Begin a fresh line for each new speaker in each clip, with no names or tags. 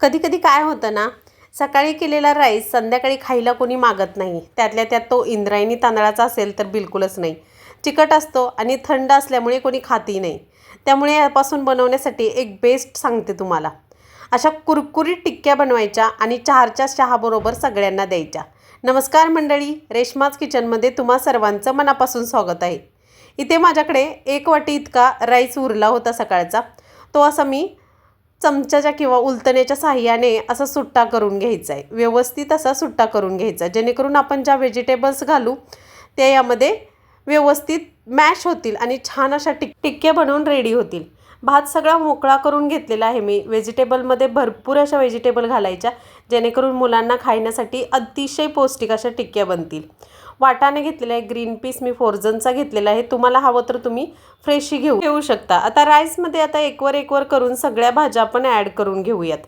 कधी कधी काय होतं ना, सकाळी केलेला राईस संध्याकाळी खायला कोणी मागत नाही. त्यातल्या त्यात तो इंद्रायणी तांदळाचा असेल तर बिलकुलच नाही. चिकट असतो आणि थंड असल्यामुळे कोणी खातही नाही. त्यामुळे यापासून बनवण्यासाठी एक बेस्ट सांगते तुम्हाला. अशा कुरकुरीत टिक्क्या बनवायच्या आणि चहाच्या चहाबरोबर सगळ्यांना द्यायच्या. नमस्कार मंडळी, रेश्माज किचनमध्ये तुम्हा सर्वांचं मनापासून स्वागत आहे. इथे माझ्याकडे 1 वाटी इतका राईस उरला होता सकाळचा. तो असा मी चमच्याच्या किंवा उलटण्याच्या साहाय्याने असा सुट्टा करून घ्यायचा आहे. व्यवस्थित असा सुट्टा करून घ्यायचा, जेणेकरून आपण ज्या व्हेजिटेबल्स घालू ते यामध्ये व्यवस्थित मॅश होतील आणि छान अशा टिक्क्या बनवून रेडी होतील. भात सगळा मोकळा करून घेतलेला आहे मी. व्हेजिटेबलमध्ये भरपूर अशा व्हेजिटेबल घालायच्या, जेणेकरून मुलांना खाण्यासाठी अतिशय पौष्टिक अशा टिक्क्या बनतील. वाटाणे घेतलेला आहे, ग्रीन पीस मी फोर्जनचा घेतलेला आहे. तुम्हाला हवं तर तुम्ही फ्रेशही घेऊ शकता. आता राईसमध्ये आता एकवर करून सगळ्या भाज्या आपण ॲड करून घेऊयात,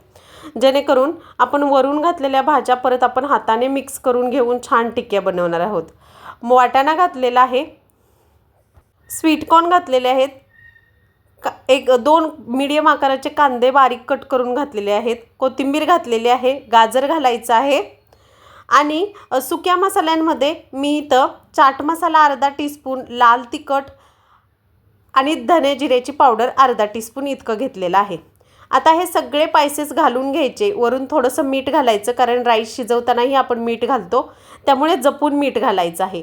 जेणेकरून आपण वरून घातलेल्या भाज्या परत आपण हाताने मिक्स करून घेऊन छान टिक्क्या बनवणार आहोत. वाटाणा घातलेला आहे, स्वीटकॉर्न घातलेले आहेत, 1-2 मीडियम आकाराचे कांदे बारीक कट करून घातलेले आहेत, कोथिंबीर घातलेली आहे, गाजर घालायचं आहे. आणि सुक्या मसाल्यांमध्ये मी इथं चाट मसाला अर्धा टीस्पून, लाल तिखट आणि धने जिऱ्याची पावडर अर्धा टीस्पून इतकं घेतलेलं आहे. आता हे सगळे स्पाइसेस घालून घ्यायचे. वरून थोडंसं मीठ घालायचं, कारण राईस शिजवतानाही आपण मीठ घालतो, त्यामुळे जपून मीठ घालायचं आहे.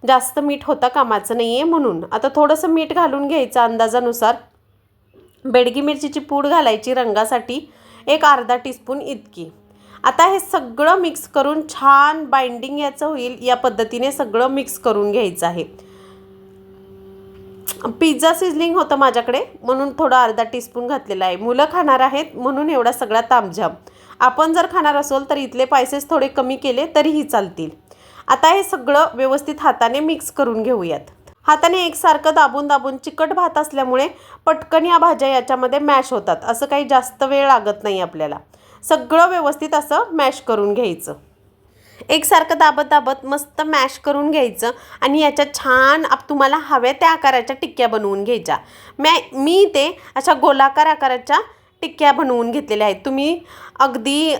जास्त मीठ होता कामाचं नाही आहे म्हणून. आता थोडंसं मीठ घालून घ्यायचं अंदाजानुसार. बेडगी मिरचीची पूड घालायची रंगासाठी, एक अर्धा टीस्पून इतकी. आता हे सगळं मिक्स करून छान बाइंडिंग याचं होईल या पद्धतीने सगळं मिक्स करून घ्यायचं आहे. पिझ्झा सिझलिंग होतं माझ्याकडे म्हणून थोडं अर्धा टीस्पून घातलेला आहे. मुलं खाणार आहेत म्हणून एवढा सगळा तामझाम. आपण जर खाणार असेल तर इथले स्पाइसेस थोडे कमी केले तरीही चालतील. आता हे सगळं व्यवस्थित हाताने मिक्स करून घेऊयात. हाताने एकसारखं दाबून चिकट भात असल्यामुळे पटकन या भाज्या याच्यामध्ये मॅश होतात. असं काही जास्त वेळ लागत नाही आपल्याला. सगळं व्यवस्थित असं मॅश करून घ्यायचं. एकसारखं दाबत मस्त मॅश करून घ्यायचं आणि याच्यात छान तुम्हाला हव्या त्या आकाराच्या टिक्क्या बनवून घ्यायच्या. मी ते अशा गोलाकार आकाराच्या टिक्क्या बनवून घेतलेल्या आहेत. तुम्ही अगदी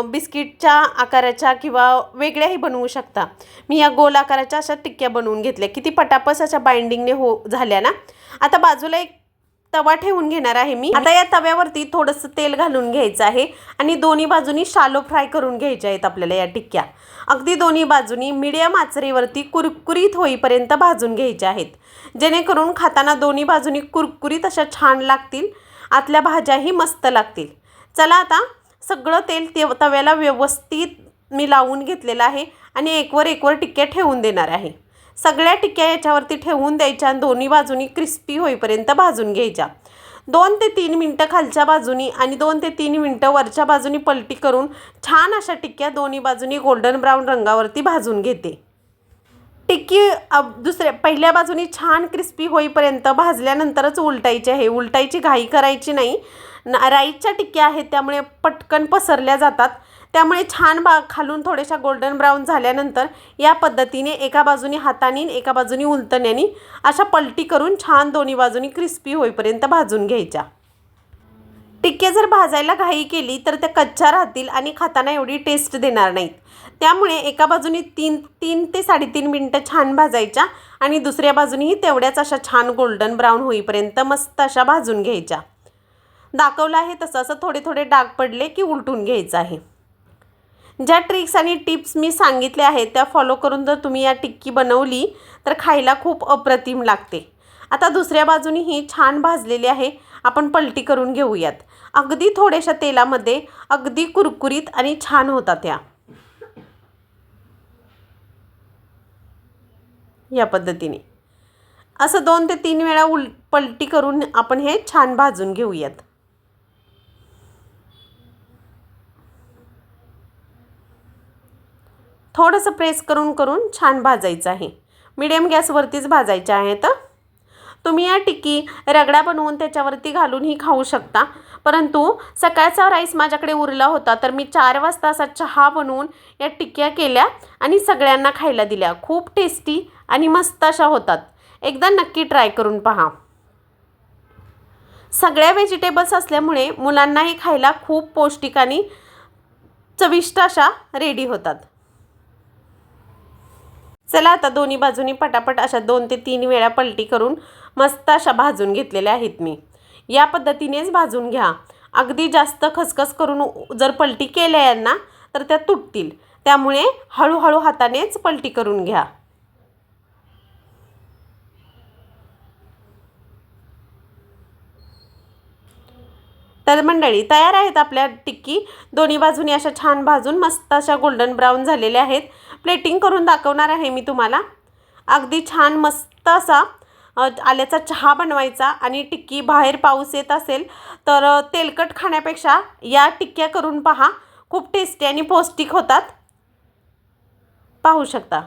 बिस्किटच्या आकाराच्या किंवा वेगळ्याही बनवू शकता. मी या गोल आकाराच्या अशा टिक्क्या बनवून घेतल्या. किती पटापस अशा बाइंडिंगने झाल्या ना. आता बाजूला एक तवा ठेवून घेणार आहे मी. आता या तव्यावरती थोडंसं तेल घालून घ्यायचं आहे आणि दोन्ही बाजूनी शालो फ्राय करून घ्यायच्या आहेत आपल्याला या टिक्क्या. अगदी दोन्ही बाजूनी मीडियम आचेवरती कुरकुरीत होईपर्यंत भाजून घ्यायच्या आहेत, जेणेकरून खाताना दोन्ही बाजूनी कुरकुरीत अशा छान लागतील. आतल्या भाज्याही मस्त लागतील. चला आता सगळं तेल तव्याला व्यवस्थित मी लावून घेतलेलं आहे आणि एकवर टिक्क्या ठेवून देणार आहे. सगळ्या टिक्क्या याच्यावरती ठेवून द्यायच्या आणि दोन्ही बाजूनी क्रिस्पी होईपर्यंत भाजून घ्यायच्या. 2 ते 3 मिनटं खालच्या बाजूनी आणि 2 ते 3 मिनटं वरच्या बाजूनी पलटी करून छान अशा टिक्क्या दोन्ही बाजूनी गोल्डन ब्राऊन रंगावरती भाजून घेते. टिक्की पहिल्या बाजूनी छान क्रिस्पी होईपर्यंत भाजल्यानंतरच उलटायची आहे. उलटायची घाई करायची नाही. राईसच्या टिक्क्या आहेत त्यामुळे पटकन पसरल्या जातात. त्यामुळे छान खालून थोड्याशा गोल्डन ब्राऊन झाल्यानंतर या पद्धतीने एका बाजूनी हाताने एका बाजूनी उलटण्याने अशा पलटी करून छान दोन्ही बाजूनी क्रिस्पी होईपर्यंत भाजून घ्यायच्या. टिक्क्या जर भाजायला घाई केली तर त्या कच्च्या राहतील आणि खाताना एवढी टेस्ट देणार नाहीत. त्यामुळे एका बाजूनी 3 ते 3.5 मिनटं छान भाजायच्या आणि दुसऱ्या बाजूनीही तेवढ्याच अशा छान गोल्डन ब्राऊन होईपर्यंत मस्त अशा भाजून घ्यायच्या. दाखवलं आहे तसं असं थोडे डाग पडले की उलटून घ्यायचं आहे. ज्या ट्रिक्स आणि टिप्स मी सांगितल्या आहेत त्या फॉलो करून जर तुम्ही या टिक्की बनवली तर खायला खूप अप्रतिम लागते. आता दुसऱ्या बाजूनीही छान भाजलेली आहे. आपण पलटी करून घेऊयात. अगदी थोड्याशा तेलामध्ये अगदी कुरकुरीत आणि छान होतात या. या पद्धतीने असं 2 ते 3 वेळा पलटी करून आपण हे छान भाजून घेऊयात. थोडंसं प्रेस करून छान भाजायचं आहे. मीडियम गॅसवरतीच भाजायचे आहेत. तुम्ही या टिक्की रगडा बनवून त्याच्यावरती घालूनही खाऊ शकता. परंतु सकाळचा राईस माझ्याकडे उरला होता तर मी 4 वाजता असा चहा बनवून या टिक्क्या केल्या आणि सगळ्यांना खायला दिल्या. खूप टेस्टी आणि मस्त अशा होतात. एकदा नक्की ट्राय करून पहा. सगळ्या व्हेजिटेबल्स असल्यामुळे मुलांनाही खायला खूप पौष्टिक आणि चविष्ट अशा रेडी होतात. चला आता दोन्ही बाजूनी पटापट अशा 2 ते 3 वेळा पलटी करून मस्त अशा भाजून घेतलेल्या आहेत मी. या पद्धतीनेच भाजून घ्या. अगदी जास्त खसखस करून जर पलटी केल्या यांना तर त्या तुटतील. त्यामुळे हळूहळू हातानेच पलटी करून घ्या. तर मंडळी तयार आहेत आपल्या टिक्की. दोन्ही बाजूनी अशा छान भाजून मस्त अशा गोल्डन ब्राऊन झालेल्या आहेत. प्लेटिंग करून दाखवणार आहे मी तुम्हाला. अगदी छान मस्त असा आल्याचा चहा बनवायचा आणि टिक्की बाहेर पाऊस येत असेल तर तेलकट खाण्यापेक्षा या टिक्क्या करून पहा. खूप टेस्टी आणि पौष्टिक होतात. पाहू शकता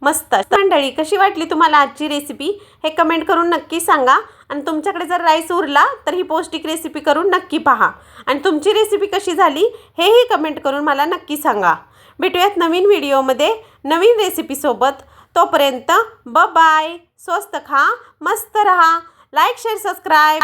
मस्त. मंडळी कशी वाटली तुम्हाला आजची रेसिपी हे कमेंट करून नक्की सांगा. आणि तुमच्याकडे जर राईस उरला तर ही पौष्टिक रेसिपी करून नक्की पहा. आणि तुमची रेसिपी कशी झाली हेही कमेंट करून मला नक्की सांगा. भेटूयात नवीन व्हिडिओमध्ये नवीन रेसिपीसोबत. तोपर्यंत बाय. स्वस्त खा, मस्त रहा. Like, share, subscribe.